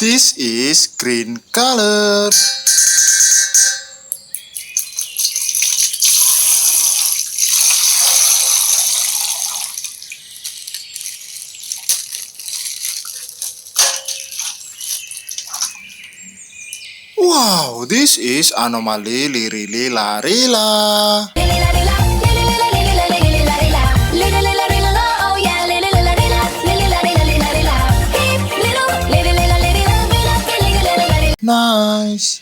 This is green color. Wow, this is anomaly lirili larila. Nice.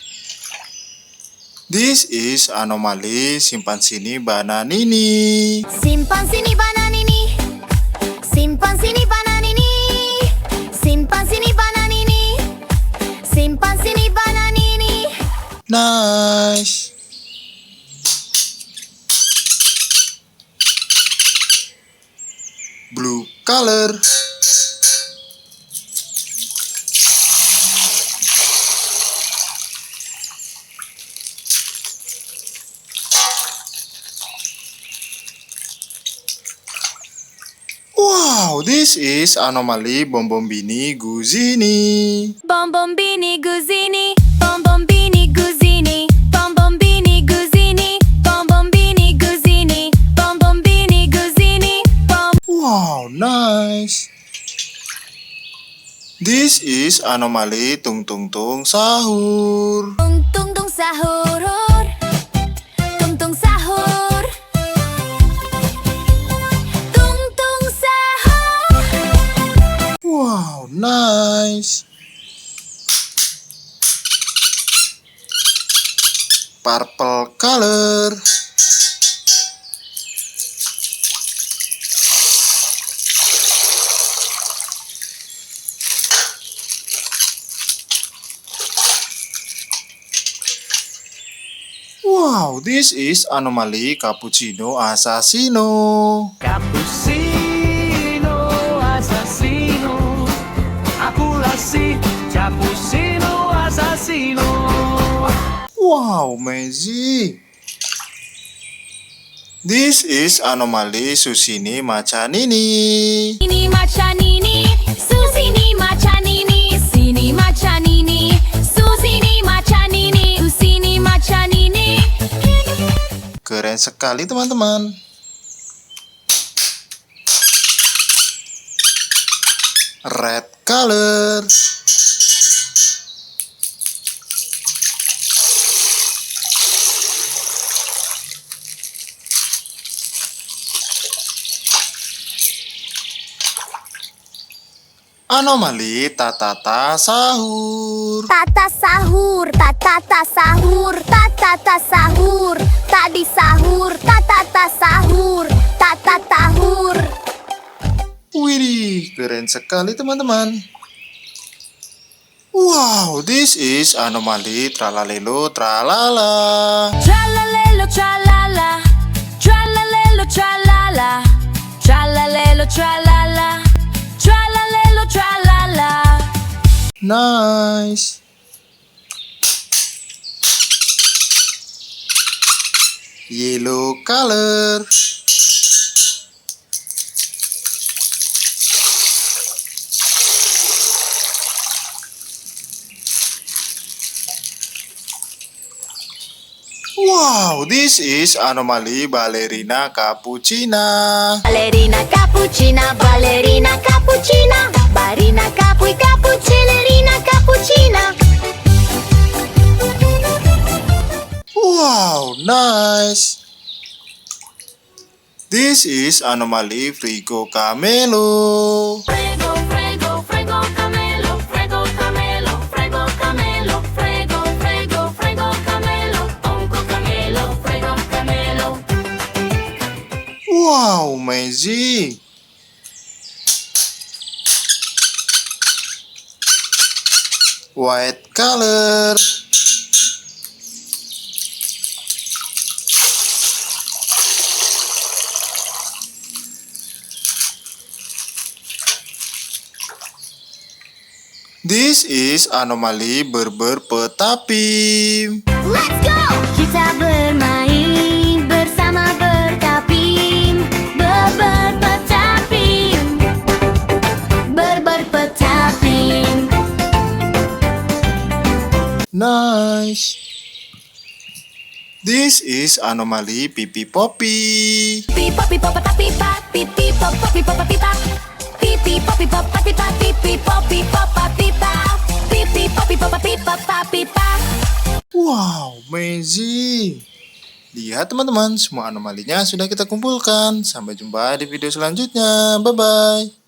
This is anomaly simpan sini bananini. Simpan sini bananini. Simpan sini bananini. Simpan sini bananini. Simpan sini bananini. Nice. Blue color. Wow, this is anomaly Bombombini Guzini. Bombombini Guzini. Bombombini Guzini. Bombombini Guzini. Bombombini Guzini. Bombombini Guzini. Wow, nice. This is anomaly Tung Tung Tung Sahur. Tung tung tung sahur. Tung tung sahur. Tung tung sahur. Wow, nice. Purple color. Wow, this is anomaly Cappuccino Assassino. Cappuccino assassino, akulah si cappuccino assassino. Wow, magic. This is anomaly Susini Macanini. Ini macanini. Susini macanini. Sini macanini. Susini macanini. Usini macanini. Keren sekali teman-teman. Red color. Anomaly Tatata Sahur. Tata sahur, tata sahur, tata sahur, tadi sahur, tata sahur, tata tahur. Widih, keren sekali teman-teman. Wow, this is anomaly Tralalelo Tralala. Tralalelo tralala, tralalelo tralala, tralalelo tralala, tralalelo tralala. Nice. Yellow color. Wow, this is anomaly Ballerina Cappuccina. Ballerina cappuccina, ballerina cappuccina, barina capui cappuccinerina cappuccina. Wow, nice. This is anomaly Frigo Camelo. Frego, frego, frego camelo, frego camelo, frego camelo, frego, frego, frego camelo, onco camelo, frego camelo. Wow, magic. White color. This is anomaly Berber Petapim. Let's go! Kita bermain bersama bertapim, berpetapim, berpetapim. Nice. This is anomaly Pipi Poppy. Beep pop beep pop pop beep pop beep beep pop pop beep pop beep pop beep beep pop beep pop pop beep pop beep beep pop beep pop pop beep pop beep beep pop beep pop pop beep pop pop beep pop. Wow, amazing. Lihat teman-teman, semua anomalinya sudah kita kumpulkan. Sampai jumpa di video selanjutnya. Bye-bye.